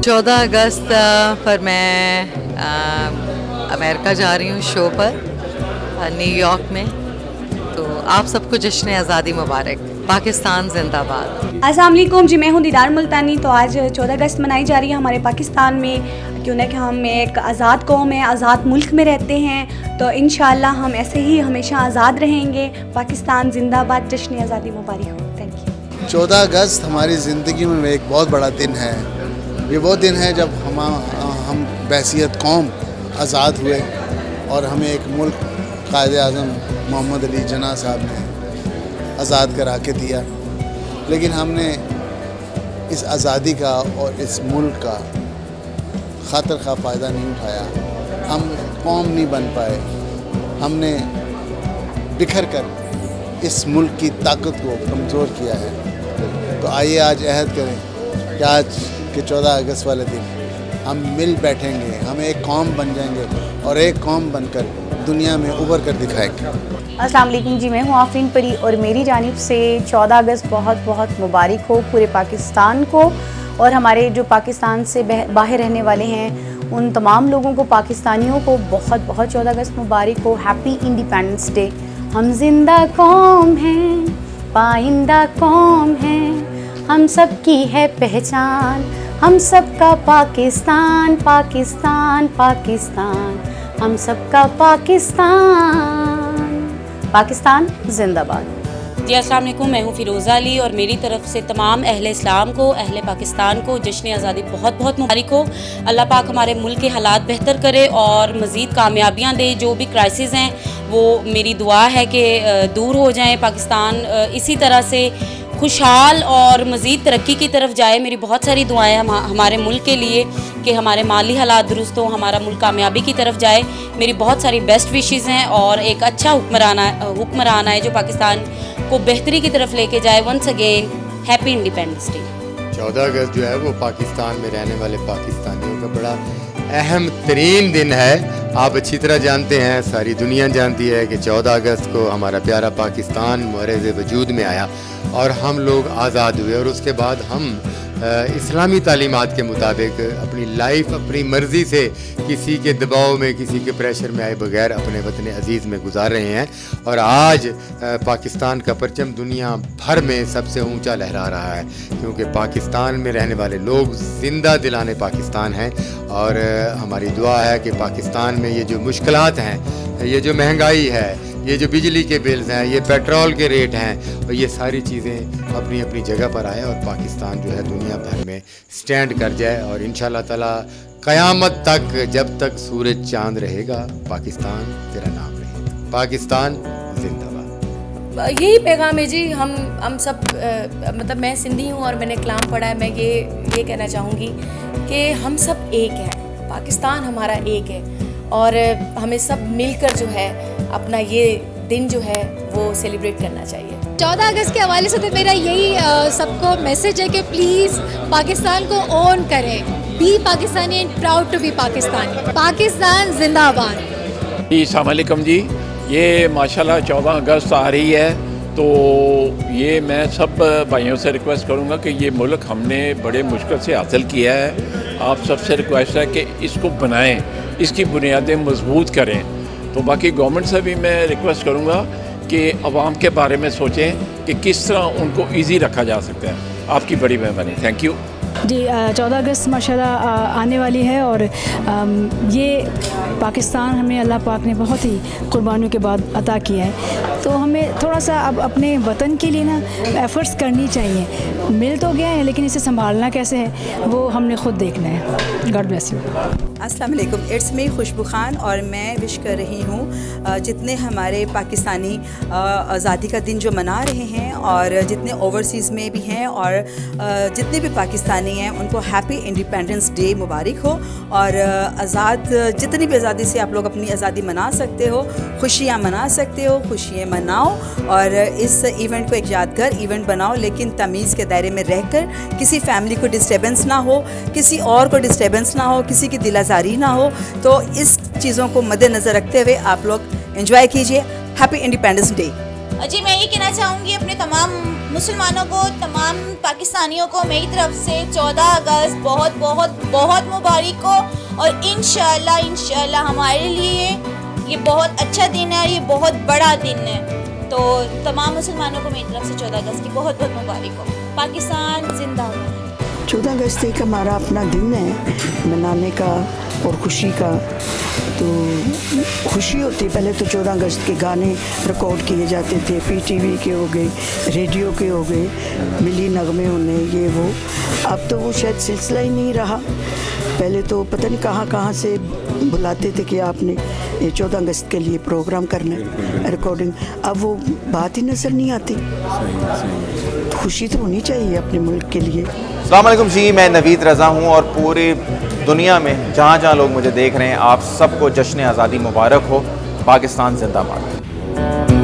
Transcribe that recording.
14 अगस्त पर मैं अमेरिका जा रही हूँ शो पर न्यूयॉर्क में, तो आप सबको जश्न आज़ादी मुबारक। पाकिस्तान जिंदाबाद। अस्सलाम वालेकुम जी, मैं हूँ दीदार मुल्तानी। तो आज 14 अगस्त मनाई जा रही है हमारे पाकिस्तान में, क्यों ना कि हम एक आज़ाद कौम है, आज़ाद मुल्क में रहते हैं, तो इंशाअल्लाह हम ऐसे ही हमेशा आज़ाद रहेंगे। पाकिस्तान जिंदाबाद, जश्न आज़ादी मुबारक हो। Thank you. 14 अगस्त हमारी ज़िंदगी में एक बहुत बड़ा दिन है। ये वो दिन है जब हम बहसीत कौम आज़ाद हुए और हमें एक मुल्क कायद आज़म मोहम्मद अली जिन्ना साहब ने आज़ाद करा के दिया। लेकिन हमने इस आज़ादी का और इस मुल्क का खातर खा फ़ायदा नहीं उठाया। हम कौम नहीं बन पाए। हमने बिखर कर इस मुल्क की ताकत को कमज़ोर किया है। तो आइए आज अहद करें कि आज के 14 अगस्त वाले दिन हम मिल बैठेंगे, हम एक कौम बन जाएंगे और एक कौम बनकर दुनिया में उभर कर दिखाएंगे। अस्सलाम वालेकुम जी, मैं हूँ आफरीन परी और मेरी जानिब से 14 अगस्त बहुत बहुत मुबारक हो पूरे पाकिस्तान को, और हमारे जो पाकिस्तान से बाहर रहने वाले हैं उन तमाम लोगों को, पाकिस्तानियों को बहुत बहुत 14 अगस्त मुबारक हो। Happy independence day. हम जिंदा कौम हैं, पाइंदा कौम हैं, हम सब की है पहचान, हम सबका पाकिस्तान, पाकिस्तान, पाकिस्तान, हम सबका पाकिस्तान, पाकिस्तान जिंदाबाद। जी अस्सलाम वालेकुम, मैं हूँ फ़िरोज़ा अली और मेरी तरफ से तमाम अहले इस्लाम को, अहले पाकिस्तान को जश्न आज़ादी बहुत बहुत मुबारक हो। अल्लाह पाक हमारे मुल्क के हालात बेहतर करे और मज़ीद कामयाबियाँ दे। जो भी क्राइसिस हैं वो मेरी दुआ है कि दूर हो जाएँ, पाकिस्तान इसी तरह से खुशहाल और मज़ीद तरक्की की तरफ जाए। मेरी बहुत सारी दुआएं हमारे मुल्क के लिए कि हमारे माली हालात दुरुस्त हो, हमारा मुल्क कामयाबी की तरफ जाए। मेरी बहुत सारी बेस्ट विशेज़ हैं और एक अच्छा हुक्मरान आए जो पाकिस्तान को बेहतरी की तरफ लेके जाए। Once again happy independence day. 14 अगस्त जो है वो पाकिस्तान में रहने वाले पाकिस्तानियों का बड़ा अहम तरीन दिन है। आप अच्छी तरह जानते हैं, सारी दुनिया जानती है कि 14 अगस्त को हमारा प्यारा पाकिस्तान मुहर्रज़ वजूद में आया और हम लोग आज़ाद हुए। और उसके बाद हम इस्लामी तालीमात के मुताबिक अपनी लाइफ अपनी मर्ज़ी से किसी के दबाव में, किसी के प्रेशर में आए बगैर अपने वतन अज़ीज़ में गुजार रहे हैं। और आज पाकिस्तान का परचम दुनिया भर में सबसे ऊंचा लहरा रहा है, क्योंकि पाकिस्तान में रहने वाले लोग ज़िंदा दिलाने पाकिस्तान हैं। और हमारी दुआ है कि पाकिस्तान में ये जो मुश्किलात हैं, ये जो महंगाई है, ये जो बिजली के बिल्स हैं, ये पेट्रोल के रेट हैं, और ये सारी चीज़ें अपनी अपनी जगह पर आए और पाकिस्तान जो है दुनिया भर में स्टैंड कर जाए। और इंशाअल्लाह ताला क़यामत तक, जब तक सूरज चांद रहेगा, पाकिस्तान तेरा नाम रहेगा। पाकिस्तान जिंदाबाद। यही पैगाम है जी। हम सब मतलब मैं सिंधी हूँ और मैंने कलाम पढ़ा है। मैं ये कहना चाहूँगी कि हम सब एक हैं, पाकिस्तान हमारा एक है और हमें सब मिलकर जो है अपना ये दिन जो है वो सेलिब्रेट करना चाहिए। 14 अगस्त के हवाले से तो मेरा यही सबको मैसेज है कि प्लीज़ पाकिस्तान को ओन करें। Be Pakistani and proud to be Pakistani. Pakistan जिंदाबाद। जी अस्सलाम वालेकुम जी। ये माशाल्लाह 14 अगस्त आ रही है, तो ये मैं सब भाइयों से रिक्वेस्ट करूँगा कि ये मुल्क हमने बड़े मुश्किल से हासिल किया है। आप सबसे रिक्वेस्ट है कि इसको बनाएं, इसकी बुनियादें मजबूत करें। तो बाकी गवर्नमेंट से भी मैं रिक्वेस्ट करूँगा कि अवाम के बारे में सोचें कि किस तरह उनको ईजी रखा जा सकता है। आपकी बड़ी मेहरबानी, थैंक यू जी। 14 अगस्त माशाल्लाह आने वाली है और ये पाकिस्तान हमें अल्लाह पाक ने बहुत ही कुर्बानियों के बाद अता किया है, तो हमें थोड़ा सा अब अपने वतन के लिए ना एफ़र्ट्स करनी चाहिए। मिल तो गया है, लेकिन इसे संभालना कैसे है वो हमने ख़ुद देखना है। God bless you. अस्सलाम वालेकुम, इट्स मी खुशबू खान और मैं विश कर रही हूँ जितने हमारे पाकिस्तानी आज़ादी का दिन जो मना रहे हैं और जितने ओवरसीज़ में भी हैं और जितने भी पाकिस्तानी हैं उनको हैप्पी इंडिपेंडेंस डे मुबारक हो। और आज़ाद जितनी भी आज़ादी से आप लोग अपनी आज़ादी मना सकते हो, खुशियाँ मना सकते हो, खुशियाँ मनाओ और इस इवेंट को एक यादगार इवेंट बनाओ, लेकिन तमीज़ के दायरे में रहकर। किसी फैमिली को डिस्टर्बेंस ना हो, किसी और को डिस्टर्बेंस ना हो, किसी की दिलाजारी ना हो। तो इस चीज़ों को मद्देनज़र रखते हुए आप लोग एंजॉय कीजिए। Happy independence day. जी मैं ये कहना चाहूँगी अपने तमाम مسلمانوں کو، تمام پاکستانیوں کو میری طرف سے 14 اگست بہت بہت بہت مبارک ہو، اور انشاءاللہ ہمارے لیے یہ بہت اچھا دن ہے اور یہ بہت بڑا دن ہے. تو تمام مسلمانوں کو میری طرف سے 14 اگست کی بہت بہت مبارک ہو. پاکستان زندہ باد. 14 اگست ایک ہمارا اپنا دن ہے منانے کا اور خوشی کا. تو خوشی ہوتی، پہلے تو 14 اگست کے گانے ریکارڈ کیے جاتے تھے، پی ٹی وی کے ہو گئے، ریڈیو کے ہو گئے، ملی نغمے ہونے، یہ وہ. اب تو وہ شاید سلسلہ ہی نہیں رہا. پہلے تو پتہ نہیں کہاں کہاں سے بلاتے تھے کہ آپ نے 14 اگست کے لیے پروگرام کرنا ہے، ریکارڈنگ. اب وہ بات ہی نظر نہیں آتی. خوشی تو ہونی چاہیے اپنے ملک کے لیے. السلام علیکم جی، میں نوید رضا ہوں، اور پوری دنیا میں جہاں جہاں لوگ مجھے دیکھ رہے ہیں، آپ سب کو جشن آزادی مبارک ہو. پاکستان زندہ باد.